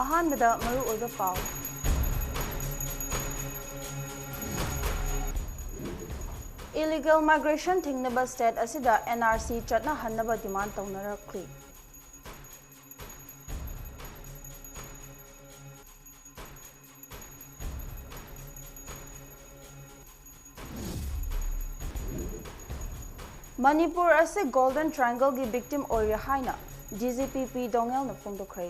ꯑꯍꯥꯟꯕꯗ ꯃꯔꯨꯑꯣꯏꯕ ꯄꯥꯎ ꯏꯂꯤꯒꯦꯜ ꯃꯥꯏꯒ꯭ꯔꯦꯁꯟ ꯊꯤꯡꯅꯕ ꯁ꯭ꯇꯦꯠ ꯑꯁꯤꯗ NRC ꯆꯠꯅꯍꯟꯅꯕ ꯗꯤꯃꯥꯟꯗ ꯇꯧꯅꯔꯛꯂꯤ꯫ ꯃꯅꯤꯄꯨꯔ ꯑꯁꯤ ꯒꯣꯜꯗꯟ ꯇ꯭ꯔꯥꯏꯡꯒꯜꯒꯤ ꯚꯤꯛꯇꯤꯝ ꯑꯣꯏꯔꯦ ꯍꯥꯏꯅ DGP P ꯗꯣꯡꯉꯦꯜꯅ ꯐꯣꯡꯗꯣꯛꯈ꯭ꯔꯦ꯫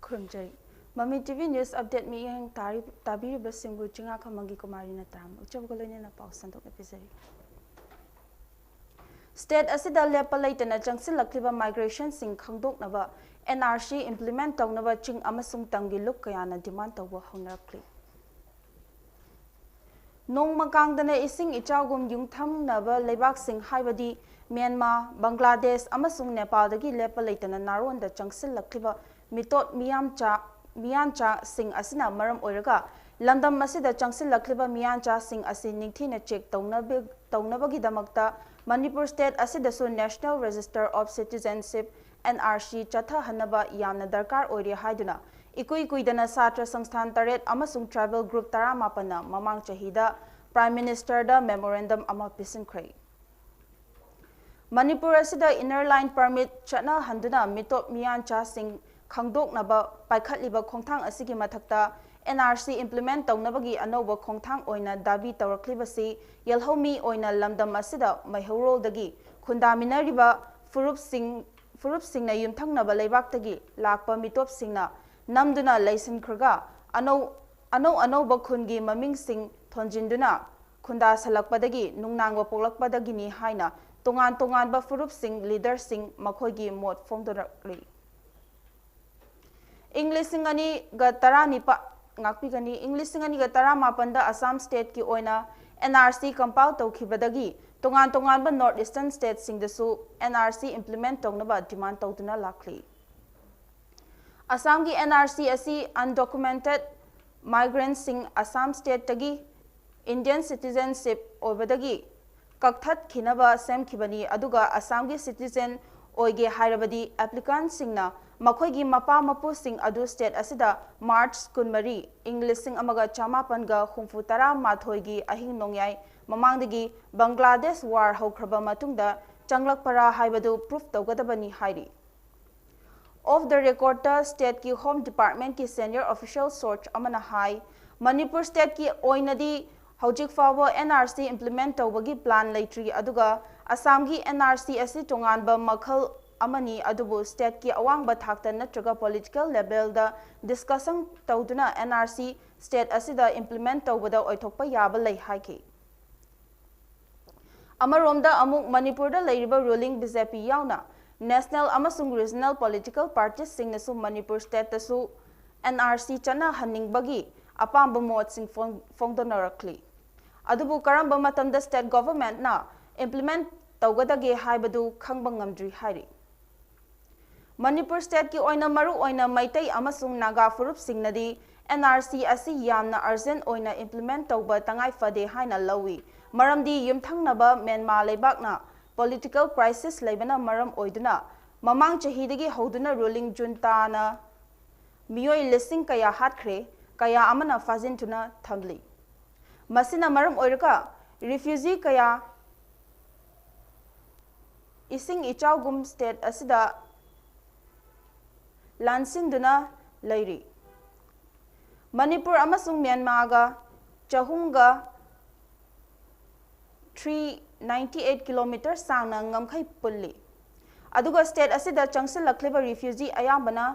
ꯈꯨꯔꯨꯝꯖꯔꯤ ꯃꯃꯤ ꯇꯤꯚꯤ ꯅ꯭ꯌꯨꯁ ꯑꯞꯗꯦꯠ ꯃꯤꯠꯌꯦꯡ ꯇꯥꯕꯤꯔꯤꯕꯁꯤꯡꯕꯨ ꯆꯤꯡꯉꯥꯈꯝ ꯃꯪꯒꯤꯀꯨꯃꯥꯔꯤꯅ ꯇꯥꯔꯝ ꯎꯠꯆꯕꯒ ꯂꯣꯏꯅꯅ ꯄꯥꯎ ꯁꯟꯗꯣꯛꯅ ꯄꯤꯖꯔꯤ꯫ ꯁ꯭ꯇꯦꯠ ꯑꯁꯤꯗ ꯂꯦꯞꯄ ꯂꯩꯇꯅ ꯆꯪꯁꯤꯜꯂꯛꯂꯤꯕ ꯃꯥꯏꯒ꯭ꯔꯦꯁꯟꯁꯤꯡ ꯈꯪꯗꯣꯛꯅꯕ NRC ꯏꯝꯄ꯭ꯂꯤꯃꯦꯟꯠ ꯇꯧꯅꯕ ꯆꯤꯡ ꯑꯃꯁꯨꯡ ꯇꯝꯒꯤ ꯂꯨꯞ ꯀꯌꯥꯅ ꯗꯤꯃꯥꯟꯗ ꯇꯧꯕ ꯍꯧꯅꯔꯛꯂꯤ꯫ ꯅꯣꯡꯃ ꯀꯥꯡꯗꯅ ꯏꯁꯤꯡ ꯏꯆꯥꯎꯒꯨꯝ ꯌꯨꯡꯊꯝꯅꯕ ꯂꯩꯕꯥꯛꯁꯤꯡ ꯍꯥꯏꯕꯗꯤ ꯃ꯭ꯌꯥꯟꯃꯥꯔ, ꯕꯪꯒ꯭ꯂꯥꯗꯦश ꯑꯃꯁꯨꯡ ꯅꯦꯄꯥꯜꯗꯒꯤ ꯂꯦꯞꯄ ꯂꯩꯇꯅ ꯅꯥꯔꯣꯟꯗ ꯆꯪꯁꯤꯜꯂꯛꯂꯤꯕ ꯃꯤꯇꯣꯠ ꯃꯤꯌꯥꯟꯆꯥꯁꯤꯡ ꯑꯁꯤꯅ ꯃꯔꯝ ꯑꯣꯏꯔꯒ ꯂꯝꯗꯝ ꯑꯁꯤꯗ ꯆꯪꯁꯤꯜꯂꯛꯂꯤꯕ ꯃꯤꯌꯥꯟꯆꯥꯁꯤꯡ ꯑꯁꯤ ꯅꯤꯡꯊꯤꯅ ꯆꯦꯛ ꯇꯧꯅꯕꯒꯤꯗꯃꯛꯇ ꯃꯅꯤꯄꯨꯔ ꯁ꯭ꯇꯦꯠ ꯑꯁꯤꯗꯁꯨ national register of citizenship NRC ꯆꯠꯊꯍꯟꯅꯕ ꯌꯥꯝꯅ ꯗꯔꯀꯥꯔ ꯑꯣꯏꯔꯦ ꯍꯥꯏꯗꯨꯅ ꯏꯀꯨꯏ ꯀꯨꯏꯗꯅ ꯁꯥꯇ꯭ꯔ ꯁꯪꯁꯊꯥꯟ 8 ꯑꯃꯁꯨꯡ ꯇ꯭ꯔꯥꯏꯕꯦꯜ ꯒ꯭ꯔꯨꯞ 19ꯅ ꯃꯃꯥꯡ ꯆꯍꯤꯗ ꯄ꯭ꯔꯥꯏꯝ ꯃꯤꯅꯤꯁꯇꯔꯗ ꯃꯦꯃꯣꯔꯦꯟꯗꯝ ꯑꯃ ꯄꯤꯁꯤꯟꯈ꯭ꯔꯦ꯫ ꯃꯅꯤꯄꯨꯔ ꯑꯁꯤꯗ ꯏꯅꯔ ꯂꯥꯏꯟ ꯄꯔꯃꯤꯠ ꯆꯠꯅꯍꯟꯗꯨꯅ ꯃꯤꯇꯣꯞ ꯃꯤꯌꯥꯟꯆꯥꯁꯤꯡ ꯈꯪꯗꯣꯛꯅꯕ ꯄꯥꯏꯈꯠꯂꯤꯕ ꯈꯣꯡꯊꯥꯡ ꯑꯁꯤꯒꯤ ꯃꯊꯛꯇ NRC ꯏꯝꯄ꯭ꯂꯤꯃꯦꯟꯠ ꯇꯧꯅꯕꯒꯤ ꯑꯅꯧꯕ ꯈꯣꯡꯊꯥꯡ ꯑꯣꯏꯅ ꯗꯥꯕꯤ ꯇꯧꯔꯛꯂꯤꯕꯁꯤ ꯌꯦꯜꯍꯧꯃꯤ ꯑꯣꯏꯅ ꯂꯝꯗꯝ ꯑꯁꯤꯗ ꯃꯩꯍꯧꯔꯣꯜꯗꯒꯤ ꯈꯨꯟꯗꯥꯃꯤꯟꯅꯔꯤꯕ ꯐꯨꯔꯨꯞꯁꯤꯡꯅ ꯌꯨꯝꯊꯪꯅꯕ ꯂꯩꯕꯥꯛꯇꯒꯤ ꯂꯥꯛꯄ ꯃꯤꯇꯣꯞꯁꯤꯡꯅ ꯅꯝꯗꯨꯅ ꯂꯩꯁꯤꯟꯈ꯭ꯔꯒ ꯑꯅꯧꯕ ꯈꯨꯟꯒꯤ ꯃꯃꯤꯡꯁꯤꯡ ꯊꯣꯟꯖꯤꯟꯗꯨꯅ ꯈꯨꯟꯗꯥꯁꯜꯂꯛꯄꯗꯒꯤ ꯅꯨꯡꯅꯥꯡꯕ ꯄꯣꯛꯂꯛꯄꯗꯒꯤꯅꯤ ꯍꯥꯏꯅ ꯇꯣꯉꯥꯟ ꯇꯣꯉꯥꯟꯕ ꯐꯨꯔꯨꯞꯁꯤꯡ ꯂꯤꯗꯔꯁꯤꯡ ꯃꯈꯣꯏꯒꯤ ꯃꯣꯠ ꯐꯣꯡꯗꯣꯔꯛꯂꯤ꯫ ꯏꯪ 2017ꯗ ꯑꯁꯥꯝ ꯁ꯭ꯇꯦꯠꯀꯤ ꯑꯣꯏꯅ NRC ꯀꯝꯄꯥꯏꯜ ꯇꯧꯈꯤꯕꯗꯒꯤ ꯇꯣꯉꯥꯟ ꯇꯣꯉꯥꯟꯕ ꯅꯣꯔꯊ ꯏꯁꯇꯔꯟ ꯁ꯭ꯇꯦꯠꯁꯤꯡꯗꯁꯨ NRC ꯏꯝꯄ꯭ꯂꯤꯃꯦꯟꯠ ꯇꯧꯅꯕ ꯗꯤꯃꯥꯟꯗ ꯇꯧꯗꯨꯅ ꯂꯥꯛꯂꯤ꯫ ꯑꯁꯥꯝꯒꯤ NRC ꯑꯁꯤ ꯑꯟꯗꯣꯀꯨꯃꯦꯟꯇꯦꯗ ꯃꯥꯏꯒ꯭ꯔꯦꯟꯠꯁꯤꯡ ꯑꯁꯥꯝ ꯁ꯭ꯇꯦꯠꯇꯒꯤ ꯏꯟꯗꯤꯌꯟ ꯁꯤꯇꯤꯖꯦꯟꯁꯤꯞ ꯑꯣꯏꯕꯗꯒꯤ ꯀꯛꯊꯠꯈꯤꯅꯕ ꯁꯦꯝꯈꯤꯕꯅꯤ ꯑꯗꯨꯒ ꯑꯁꯥꯝꯒꯤ ꯁꯤꯇꯤꯖꯦꯟ ꯑꯣꯏꯒꯦ ꯍꯥꯏꯔꯕꯗꯤ ꯑꯦꯄ꯭ꯂꯤꯀꯥꯟꯠꯁꯤꯡꯅ ꯃꯈꯣꯏꯒꯤ ꯃꯄꯥ ꯃꯄꯨꯁꯤꯡ ꯑꯗꯨ ꯁ꯭ꯇꯦꯠ ꯑꯁꯤꯗ ꯃꯥꯔꯆ 14, ꯏꯪ 1919ꯒꯤ ꯑꯍꯤꯡ ꯅꯣꯡꯌꯥꯏ ꯃꯃꯥꯡꯗꯒꯤ ꯕꯪꯒ꯭ꯂꯥꯗꯦश ꯋꯥꯔ ꯍꯧꯈ꯭ꯔꯕ ꯃꯇꯨꯡꯗ ꯆꯪꯂꯛꯄꯔꯥ ꯍꯥꯏꯕꯗꯨ ꯄ꯭ꯔꯨꯐ ꯇꯧꯒꯗꯕꯅꯤ ꯍꯥꯏꯔꯤ꯫ ꯑꯣꯐ ꯗ ꯔꯦꯀꯣꯔꯗꯇ ꯁ꯭ꯇꯦꯠꯀꯤ ꯍꯣꯝ ꯗꯤꯄꯥꯔꯠꯃꯦꯟꯠꯀꯤ ꯁꯦꯅꯤꯌꯔ ꯑꯣꯐꯤꯁꯤꯌꯦꯜ ꯁꯣꯔꯁ ꯑꯃꯅ ꯍꯥꯏ ꯃꯅꯤꯄꯨꯔ ꯁ꯭ꯇꯦꯠꯀꯤ ꯑꯣꯏꯅꯗꯤ ꯍꯧꯖꯤꯛ ꯐꯥꯎꯕ NRC ꯏꯝꯄ꯭ꯂꯤꯃꯦꯟꯠ ꯇꯧꯕꯒꯤ ꯄ꯭ꯂꯥꯟ ꯂꯩꯇ꯭ꯔꯤ ꯑꯗꯨꯒ ꯑꯁꯥꯝꯒꯤ NRC ꯑꯁꯤ ꯇꯣꯉꯥꯟꯕ ꯃꯈꯜ ꯑꯃꯅꯤ ꯑꯗꯨꯕꯨ ꯁ꯭ꯇꯦꯠꯀꯤ ꯑꯋꯥꯡꯕ ꯊꯥꯛꯇ ꯅꯠꯇ꯭ꯔꯒ ꯄꯣꯂꯤꯇꯤꯀꯦꯜ ꯂꯦꯚꯦꯜꯗ ꯗꯤꯁꯀꯁꯟ ꯇꯧꯗꯨꯅ NRC ꯁ꯭ꯇꯦꯠ ꯑꯁꯤꯗ ꯏꯝꯄ꯭ꯂꯤꯃꯦꯟꯠ ꯇꯧꯕꯗ ꯑꯣꯏꯊꯣꯛꯄ ꯌꯥꯕ ꯂꯩ ꯍꯥꯏꯈꯤ꯫ ꯑꯃꯔꯣꯝꯗ ꯑꯃꯨꯛ ꯃꯅꯤꯄꯨꯔꯗ ꯂꯩꯔꯤꯕ ꯔꯨꯂꯤꯡ BJP ꯌꯥꯎꯅ ꯅꯦꯁꯅꯦꯜ ꯑꯃꯁꯨꯡ ꯔꯤꯖꯅꯦꯜ ꯄꯣꯂꯤꯇꯤꯀꯦꯜ ꯄꯥꯔꯇꯤꯁꯤꯡꯅꯁꯨ ꯃꯅꯤꯄꯨꯔ ꯁ꯭ꯇꯦꯠꯇꯁꯨ NRC ꯆꯠꯅꯍꯟꯅꯤꯡꯕꯒꯤ ꯑꯄꯥꯝꯕ ꯃꯣꯠꯁꯤꯡ ꯐꯣꯡꯗꯣꯛꯅꯔꯛꯂꯤ꯫ ꯑꯗꯨꯕꯨ ꯀꯔꯝꯕ ꯃꯇꯝꯗ ꯁ꯭ꯇꯦꯠ ꯒꯚꯔꯟꯃꯦꯟꯠꯅ ꯏꯝꯄ꯭ꯂꯤꯃꯦꯟꯠ ꯇꯧꯒꯗꯒꯦ ꯍꯥꯏꯕꯗꯨ ꯈꯪꯕ ꯉꯝꯗ꯭ꯔꯤ ꯍꯥꯏꯔꯤ꯫ ꯃꯅꯤꯄꯨꯔ ꯁ꯭ꯇꯦꯠꯀꯤ ꯑꯣꯏꯅ ꯃꯔꯨꯑꯣꯏꯅ ꯃꯩꯇꯩ ꯑꯃꯁꯨꯡ ꯅꯥꯒꯥ ꯐꯨꯔꯨꯞꯁꯤꯡꯅꯗꯤ NRC ꯑꯁꯤ ꯌꯥꯝꯅ ꯑꯔꯖꯦꯟꯠ ꯑꯣꯏꯅ ꯏꯝꯄ꯭ꯂꯤꯃꯦꯟꯠ ꯇꯧꯕ ꯇꯉꯥꯏꯐꯗꯦ ꯍꯥꯏꯅ ꯂꯧꯏ ꯃꯔꯝꯗꯤ ꯌꯨꯝꯊꯪꯅꯕ ꯃ꯭ꯌꯥꯟꯃꯥꯔ ꯂꯩꯕꯥꯛꯅ ꯄꯣꯂꯤꯇꯤꯀꯦꯜ ꯀ꯭ꯔꯥꯏꯁꯤꯁ ꯂꯩꯕꯅ ꯃꯔꯝ ꯑꯣꯏꯗꯨꯅ ꯃꯃꯥꯡ ꯆꯍꯤꯗꯒꯤ ꯍꯧꯗꯨꯅ ꯔꯨꯂꯤꯡ ꯖꯨꯟꯇꯥꯅ ꯃꯤꯑꯣꯏ ꯂꯤꯁꯤꯡ ꯀꯌꯥ ꯍꯥꯠꯈ꯭ꯔꯦ, ꯀꯌꯥ ꯑꯃꯅ ꯐꯥꯖꯤꯟꯗꯨꯅ ꯊꯝꯂꯤ꯫ ꯃꯁꯤꯅ ꯃꯔꯝ ꯑꯣꯏꯔꯒ ꯔꯤꯐ꯭ꯌꯨꯖꯤ ꯀꯌꯥ ꯏꯁꯤꯡ ꯏꯆꯥꯎꯒꯨꯝ ꯁ꯭ꯇꯦꯠ ꯑꯁꯤꯗ ꯂꯥꯟꯁꯤꯟꯗꯨꯅ ꯂꯩꯔꯤ꯫ ꯃꯅꯤꯄꯨꯔ ꯑꯃꯁꯨꯡ ꯃ꯭ꯌꯥꯟꯃꯥꯔꯒ ꯆꯍꯨꯝꯒ 398 ꯀꯤꯂꯣꯃꯤꯇꯔ ꯁꯥꯡꯅ ꯉꯝꯈꯩ ꯄꯨꯜꯂꯤ꯫ ꯑꯗꯨꯒ ꯁ꯭ꯇꯦꯠ ꯑꯁꯤꯗ ꯆꯪꯁꯤꯜꯂꯛꯂꯤꯕ ꯔꯤꯐ꯭ꯌꯨꯖꯤ ꯑꯌꯥꯝꯕꯅ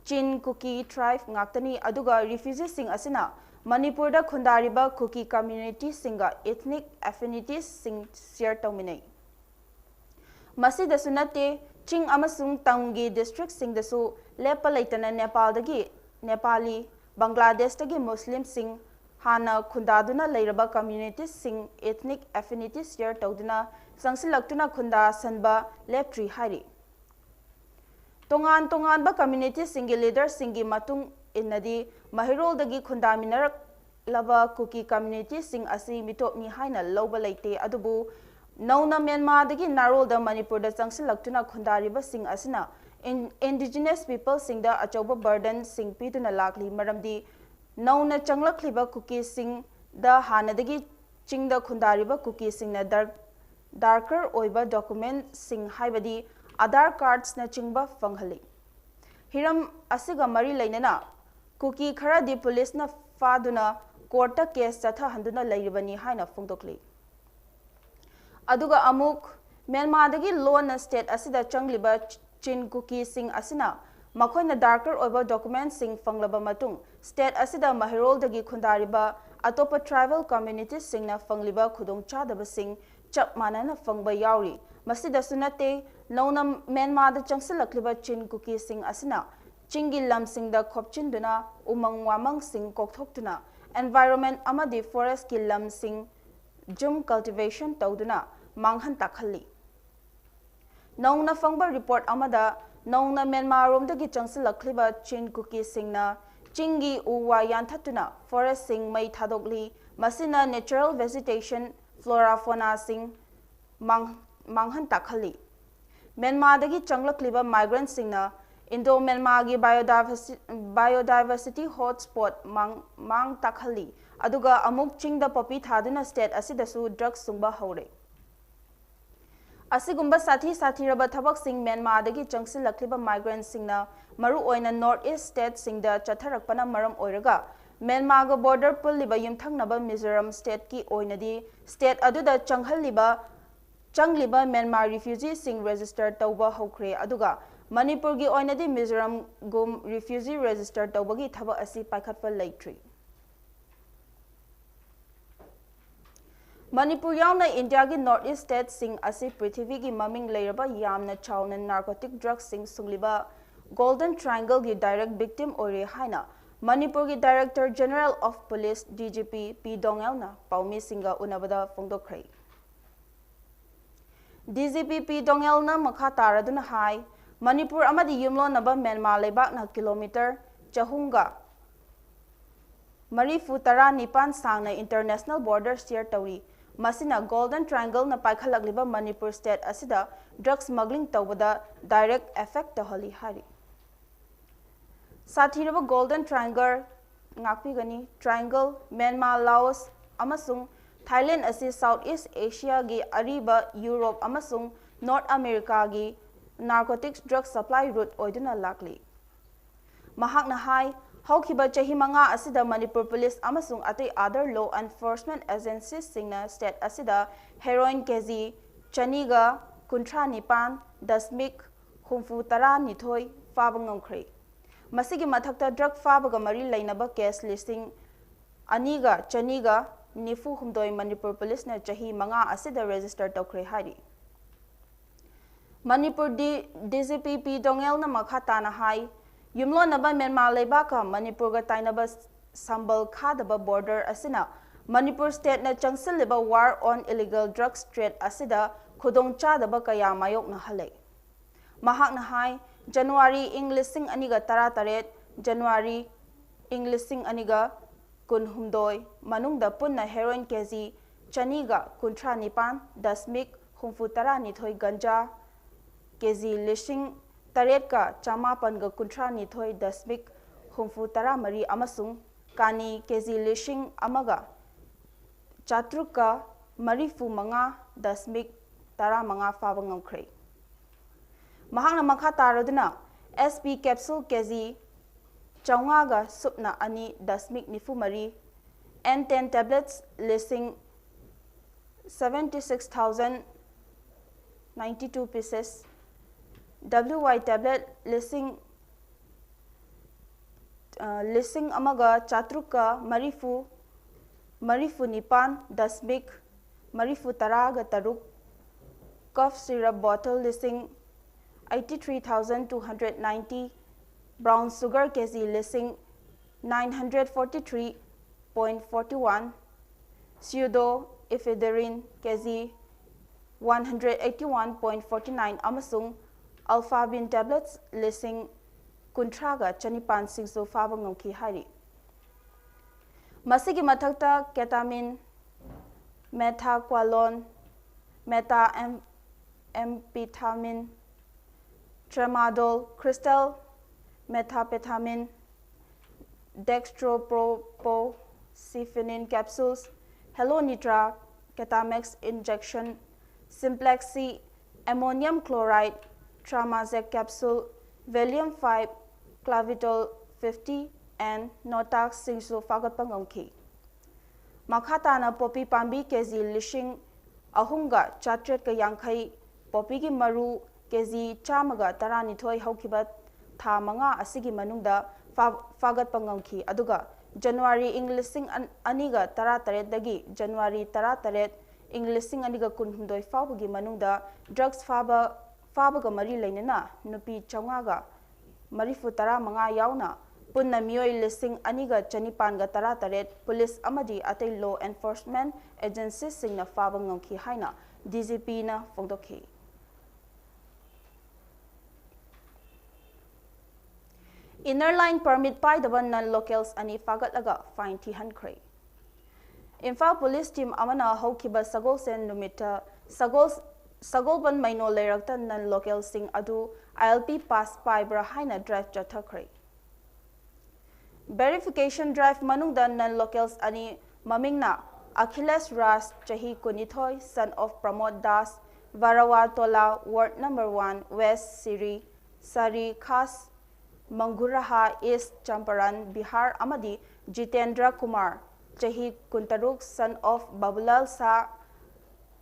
ꯆꯤꯟ ꯀꯨꯀꯤ ꯇ꯭ꯔꯥꯏꯕ ꯉꯥꯛꯇꯅꯤ ꯑꯗꯨꯒ ꯔꯤꯐ꯭ꯌꯨꯖꯤꯁꯤꯡ ꯑꯁꯤꯅ ꯃꯅꯤꯄꯨꯔꯗ ꯈꯨꯟꯗꯥꯔꯤꯕ ꯀꯨꯀꯤ ꯀꯝꯃ꯭ꯌꯨꯅꯤꯇꯤꯁꯤꯡꯒ ꯏꯊꯅꯤꯛ ꯑꯦꯐꯤꯅꯤꯇꯤꯁꯤꯡ ꯁꯦꯌꯔ ꯇꯧꯃꯤꯟꯅꯩ꯫ ꯃꯁꯤꯗꯁꯨ ꯅꯠꯇꯦ ꯆꯤꯡ ꯑꯃꯁꯨꯡ ꯇꯝꯒꯤ ꯗꯤꯁꯇ꯭ꯔꯤꯛꯁꯤꯡꯗꯁꯨ ꯂꯦꯞꯄ ꯂꯩꯇꯅ ꯅꯦꯄꯥꯜꯗꯒꯤ Nepali, ꯕꯪꯒ꯭ꯂꯥꯗꯦꯁꯇꯒꯤ ꯃꯨꯁꯂꯤꯝꯁꯤꯡ hana khundaduna leiraba communities sing ethnic affinities share tawduna sangsilaktuna khunda sanba leptri hari tongan ba communities singi leaders singi matung innadi mahirol dagi khunda minar laba kuki community sing asi mitop ni haina loba leite adubu nauna Myanmar dagi narol da Manipur da sangsilaktuna khundariba sing asina indigenous people sing da achoba burden sing pituna lakli maramdi nauna changlakliba kuki sing da hanadagi chingda khundariba kuki sing na darker oiba document sing haibadi Aadhaar cards na chingba fanghali hiram asiga mari lainana kuki khara di police na faduna court case chatha handuna lairibani haina phongdokli aduga amuk Myanmar dagi law na state asida changliba chin kuki sing asina makoina darker oiba document sing fanglaba matung state asida mahirol dagi khundariba atopa tribal communities sing na fangliba khudong chadaba sing chap manana fangba yauri masida sunate nauna Myanmar da changsilakliba chin kuki sing asina chingi lam sing da khopchin duna umang wamang sing kokthokduna environment amadi forest ki lam sing jum cultivation tawduna manghan takhalli nauna fangba report amada nauna Myanmar rom dagi changsilakliba chin kuki sing na chingi uwa yanthatuna forest sing mai thadokli masina natural vegetation flora fauna sing manghan takhalli Myanmar dagi changlakliba migrants sing na Indo Myanmar gi biodiversity hotspot mang takhalli aduga amuk chingda popi thaduna state asidasu drugs sungba hore asigumba sathi raba thabak sing Myanmar dagi changsilakliba migrants sing na maru oina north east state sing da chatharakpana maram oiraga Myanmar ga border pulliba yumthangnaba Mizoram state ki oinadi state aduda changliba Myanmar refugees sing register tawba hokre aduga Manipur gi oinadi Mizoram gum refugee register tawbagi thaba asi paikhatpa leitri Manipur yauna India gi north east state sing asi prithvi gi maming leiraba yamna chawna narcotic drugs sing sungliba golden triangle gi direct victim ore haina Manipur gi director general of police DGP P Dongelna paumi singa unabada phongdokhrei DGP P Dongelna makha taraduna hai Manipur amadi yumlo naba Myanmar lebak na kilometer chahunga marifu tara nipan sangna international border share tawi masina golden triangle na paikhalakliba Manipur state asida drug smuggling tawbada direct effect tahali hari sathiraba golden triangle ngakpigani triangle Myanmar Laos amasung Thailand asi Southeast Asia gi ariba Europe amasung North America gi narcotics drug supply route oiduna lakli mahakna hai haukiba chahi manga asida Manipur police amasung atai other law enforcement agencies singna state asida heroin kg chaniga kunthra nipan dasmik humfu tara nithoi faba ngomkhre masigi mathakta drug fabaga mari lainaba case listing aniga chaniga nifu humdoi Manipur police na chahi manga asida register tawkhre hari Manipur DGP P Dongel na makha na hai yumlo naba Myanmar lebaka Manipur ga tainaba sambal khadaba border asina Manipur state na changsilliba war on illegal drugs trade asida khudong chadaba kaya mayok na hale mahak na hai January Englishing aniga taret January Englishing aniga kunhumdoi manungda punna heroin kg chaniga kunthra nipan dasmik humfu tara nithoi ganja kg lishing taret ka chamapan ga kunthra nithoi dasmik humfu tara mari amasung kani kg lishing amaga chatruka marifu manga dasmik tara manga faba ngomkhre mahakna makha taraduna SP capsule kg chaunga ga supna ani dasmik nifu mari N10 tablets listing 76,092 pieces WY tablet listing amaga chatruka marifu nipan dasmik marifu taraga taruk cough syrup bottle listing 83,290 brown sugar kg listing 943 0.41, pseudoephedrine kg 181.49 amasung alphabin tablets lising kuntraga chanipan singso faba ngomki hari. Masigi mathakta ketamine, methaqualone, methamphetamine, tramadol, crystal methamphetamine, dextropropoxyphene capsules, helonitra, Ketamax injection, Simplexi, ammonium chloride, Tramazec capsule, Valium 5, Clavitol 50, and Notax singso fagatpangongki. Makhatana poppy pambi kezi lishing ahunga chatret ka yankai, poppy gi maru kezi chamaga taranithoi haukibat tha manga asigi manungda fagatpangongki aduga January Englishing aniga tarataret dagi January tarataret Englishing aniga kunhundoi fabagi manungda drugs fabaga mari lainana nupi chaungaga marifu tara manga yauna punna mioi listing aniga chanipanga tarataret police amadi atay law enforcement agencies singna fabangongki haina DGP na fongdokhi. Inner line permit pai daban non-locals ani fagatlaga fine thihankre. Imphal police team amana haukiba sagol sen numita sagolban maino leirakta non-local sing adu ILP pass pai bra haina drive chathakre. Verification drive manungda non-locals ani mamingna Achilles Ras Chahi Kunithoi son of Pramod Das Varawa Tola Ward number 1 West Sari Khas Manguraha East Champaran Bihar amadi Jitendra Kumar Chahi Kuntaruk son of Babulal Sa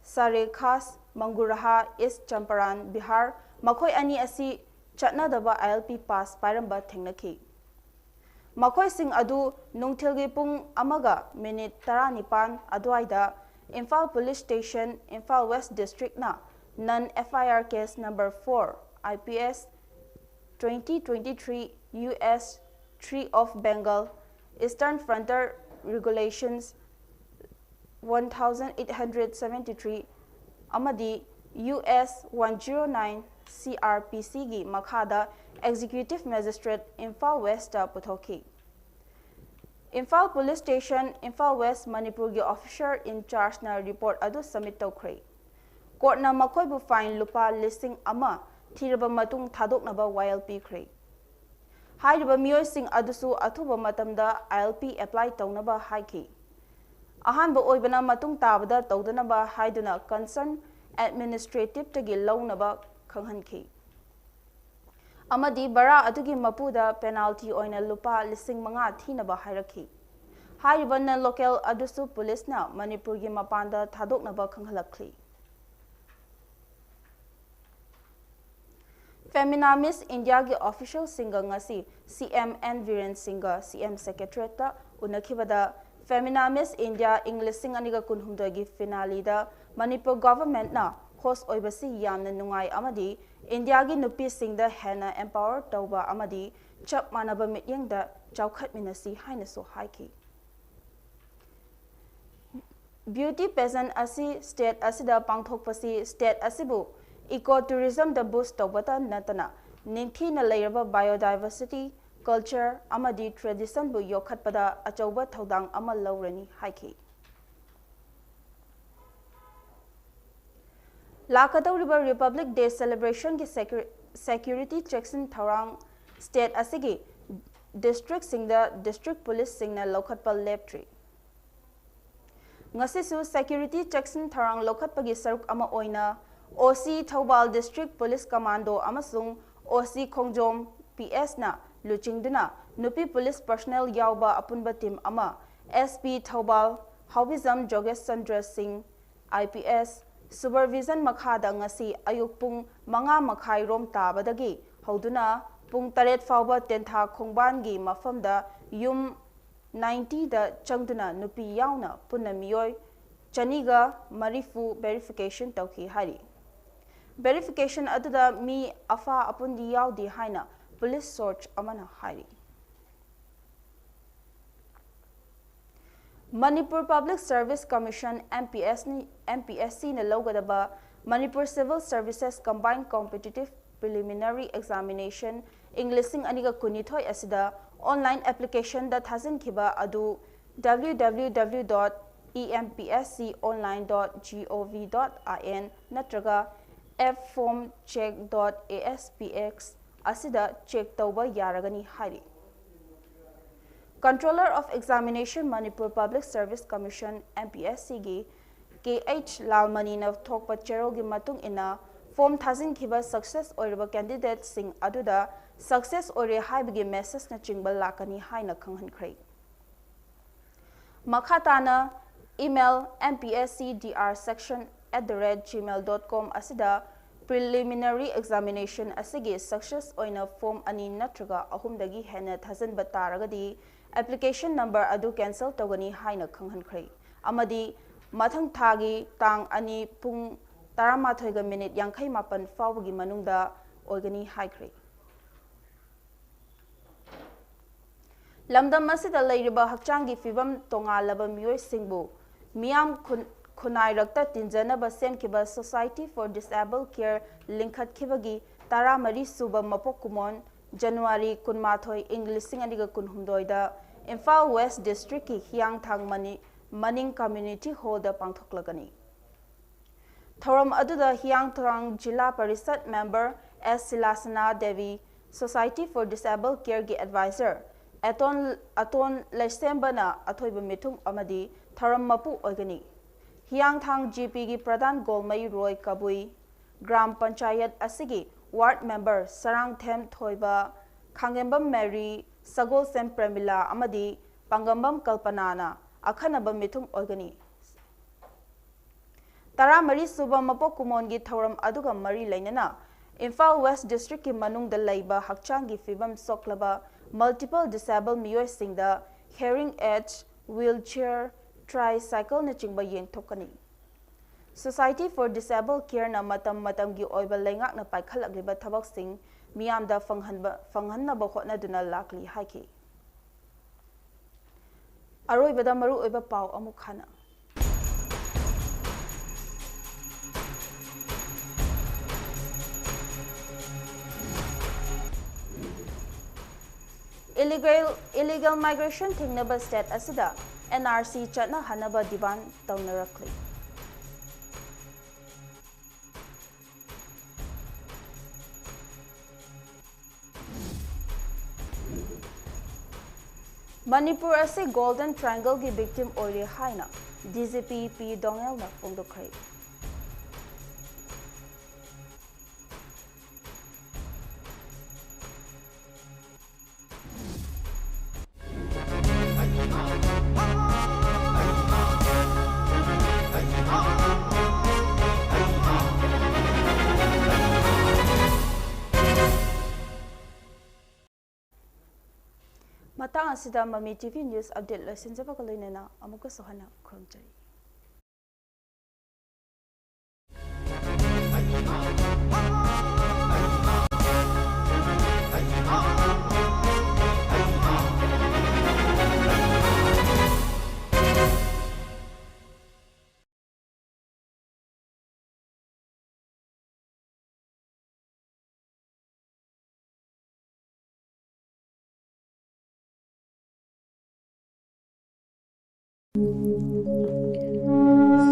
Sarekhas Manguraha East Champaran Bihar Makoi ani asi chatnadaba ILP pass pairamba thengnaki. Makoi sing adu nungthilgi pung amaga minute 19 adwaida Imphal Police Station Imphal West District na non-FIR case number 4 IPS 2023 US 3 of Bengal Eastern Frontier Regulations 1873 amadi US 109 CRPC gi makhada Executive Magistrate Imphal West puthoki. Imphal Police Station Imphal West Manipur gi officer in charge na report adu submit tawkhre. Court na makoi bu fine lupa listing ama thiraba matung thadoknaba YLP khre. Hairiba miyoi sing adusu athuba matamda ILP apply tawnaba haiki. Ahanba oibana matung tabada tawdanaba haiduna concern administrative tagi lawnaba khanghanki. Amadi bara adugi mapuda penalty oina lupa lising manga thinaba hairaki. Hairiba na local adusu police na Manipur gi mapanda thadoknaba khanghalakli. Femina Miss India gi official singer ngasi CM N Viren Singha CM Secretariat ta unakibada Femina Miss India English sing aniga kunhumda gi finale da Manipur government na host oibasi yamna nungai amadi India gi nupi singda hena empower tawba amadi chap manaba mityeng da chawkhat minasi haina so haiki. Beauty pageant asi state asida pangthokpasi state asibu ecotourism da boost tawbata natana ningthi na layraba biodiversity culture amadi tradition bu yokhatpada achauba thodang amal lawrani haiki. Lakadawriba Republic Day celebration ki security checks in Tharang state asigi district singda district police singna lokhatpal leptri. Ngasisu security checks in Tharang lokhatpagi saruk ama oina OC Thobal District Police Commando amasung OC Khongjom PS na luchingduna nupi police personnel yauba apunba team ama SP Thobal Hawizam Jogesh Chandra Singh IPS supervision makhada ngasi ayuk pung manga makhai rom tabadagi hoduna pung taret fawba tentha khongban gi mafamda yum 90 da changduna nupi yauna punna miyoi chaniga marifu verification tawki hari. Verification aduda mi afa apundi yaudi haina police search amana hari. Manipur Public Service Commission MPSC na lawgadaba Manipur Civil Services Combined Competitive Preliminary Examination Englishing aniga kunithoi asida online application da thazin khiba adu www.empsconline.gov.in natraga fformcheck.aspx asida check tauba yaragani hari. Controller of Examination Manipur Public Service Commission MPSC gi KH Lalmani na thokpa chero gi matung ina form thazin khiba success oiraba candidate sing aduda success ore haibigi message na chingbal lakani haina khanghankhrai. Makhatana email mpscdrsection@gmail.com asida preliminary examination asigi success oina form ani natraga ahumdagi hena thazin bataragadi application number adu cancel togani haina khanghankhrai amadi mathang thagi tang ani pung 18 minute 58 fawgi manungda oigani haikhrai. Lamdam asida leiriba hakchangi fibam tongalaba miyoi singbu miyam khunairakta tinjanaba semkiba Society for Disabled Care linkhat khibagi 13 suba mapok kumon January 18 Englishing aniga kunhumdoi da Imphal West District ki Hiangthang Maning Community Hall da pangthoklagani. Thoram aduda Hiangthang Jilla Parisad member S Silasana Devi Society for Disabled Care gi advisor Aton Lesembana athoiba mithung amadi Thoram mapu oigani. Hiangthang GP gi Pradhan Golmai Roy Kabui Gram Panchayat asigi ward member Sarang Them Thoiba Khangembam Mary Sagol Sem Premila amadi Pangambam Kalpanana akhanaba mithung oigani. 13 suba mapok kumon gi thoram aduga mari lainana Imphal West District ki manung da laiba hakchangi fibam soklaba multiple disabled miyoi singda hearing aids wheelchair tricycle na chingba yeng thokani. Society for Disabled Care na matam gi oiba laingak na paikhalakliba thabak sing miyamda fanghanba hotnaduna lakli haiki. Aroibada maru oiba pau amuk khana. Illegal migration thingnaba state asida NRC chatna hanaba divan tawnarakli. Manipur ase Golden Triangle ki victim ori haina DGP P Dongel na phongdokrai. Matang asida Mami TV News update la sinjaba kalainena amuka sohana khomjari.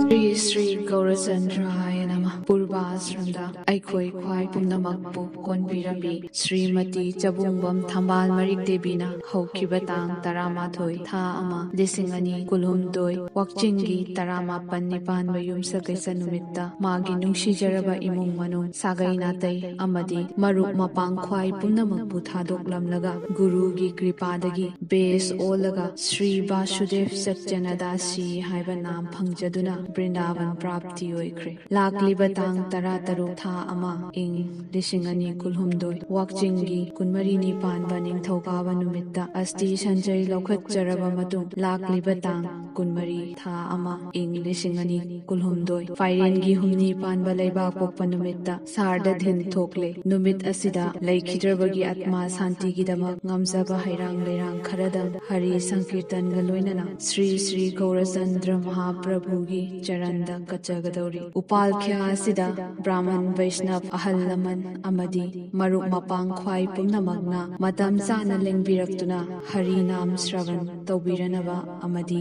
Sri Sri Gaurachandra Nama Purva Sranda Aikoi Kwai Pumnamakpu Konbirami Srimati Chabungbam Thambal Marik Debina Haukibatang Taramathoi Tha Ama Lisingani Kulhumdoi Wakchingi Tarama Pannipan Mayum Sakaisa Numitta Magi Nungshi Jaraba Imung Manu Sagai Natai Amadi Maruk Mapang Kwai Pumnamakpu Thadok Lamlaga Guru Gi Kripadagi Base Olaga Sri Vasudev Satyanadasi Haiba Nam Phangjaduna Brindavan Prapti Oikre Lakliba ꯇꯥꯡ 13 ꯊꯥ ꯑꯃ ꯏꯪ 2016 ꯋꯥꯛꯆꯤꯡꯒꯤ 24ꯅꯤ ꯄꯥꯟꯕ ꯅꯤꯡꯊꯧꯀꯥꯕ ꯅꯨꯃꯤꯠꯇ ꯑꯁꯇꯤ ꯁꯟꯖꯩ ꯂꯧꯈꯠꯆꯔꯕ ꯃꯇꯨꯡ ꯂꯥꯛꯂꯤꯕ ꯇꯥꯡ 24 ꯊꯥ ꯑꯃ ꯏꯪ 2016 ꯐꯥꯏꯔꯦꯟꯒꯤ 8ꯅꯤ ꯄꯥꯟꯕ ꯂꯩꯕꯥꯛ ꯄꯣꯛꯄ ꯅꯨꯃꯤꯠꯇ ꯁꯥꯔꯗ ꯊꯤꯟ ꯊꯣꯛꯂꯦ꯫ ꯅꯨꯃꯤꯠ ꯑꯁꯤꯗ ꯂꯩꯈꯤꯗ꯭ꯔꯕꯒꯤ ꯑꯠꯃꯥ ꯁꯥꯟꯇꯤꯒꯤꯗꯃꯛ ꯉꯝꯖꯕ ꯍꯩꯔꯥꯡ ꯂꯩꯔꯥꯡ ꯈꯔꯗꯪ ꯍꯔꯤ ꯁꯪꯀꯤꯔꯇꯟꯒ ꯂꯣꯏꯅꯅ శ్రీ శ్రీ ꯒꯧꯔꯆꯟꯗ꯭ꯔ ꯃꯍꯥꯄ꯭ꯔꯚꯨꯒꯤ ꯆꯔꯟꯗ ꯀꯠꯆꯒꯗꯧꯔꯤ꯫ ꯎꯄꯥꯜꯈ꯭ꯌꯥ ꯑꯁꯤꯗ ꯕ꯭ꯔꯥꯍ꯭ꯃꯟ ꯚꯩꯁꯅꯚ ꯑꯍꯜ ꯂꯃꯟ ꯑꯃꯗꯤ ꯃꯔꯨꯞ ꯃꯄꯥꯡ ꯈ꯭ꯋꯥꯏ ꯄꯨꯝꯅꯃꯛꯅ ꯃꯇꯝ ꯆꯥꯅ ꯂꯦꯡꯕꯤꯔꯛꯇꯨꯅ ꯍꯔꯤ ꯅꯥꯝ ꯁ꯭ꯔꯕꯟ ꯇꯧꯕꯤꯔꯅꯕ ꯑꯃꯗꯤ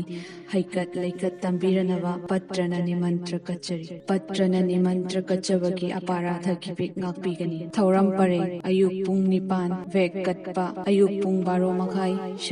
ꯍꯩꯀꯠ ꯂꯩꯀꯠ ꯇꯝꯕꯤꯔꯅꯕ ꯄꯠꯇ꯭ꯔꯅ ꯅꯤꯃꯟꯇ꯭ꯔ ꯀꯠꯆꯔꯤ꯫ ꯄꯠꯇ꯭ꯔꯅ ꯅꯤꯃꯟꯇ꯭ꯔ ꯀꯠꯆꯕꯒꯤ ꯑꯄꯥꯔꯥꯙ ꯈꯤꯕꯤꯛ ꯉꯥꯛꯄꯤꯒꯅꯤ꯫ ꯊꯧꯔꯝ ꯄꯔꯦꯡ ꯑꯌꯨꯛ ꯄꯨꯡ 9 ꯚꯦꯛ ꯀꯠꯄ ꯑꯌꯨꯛ ꯄꯨꯡ 12:30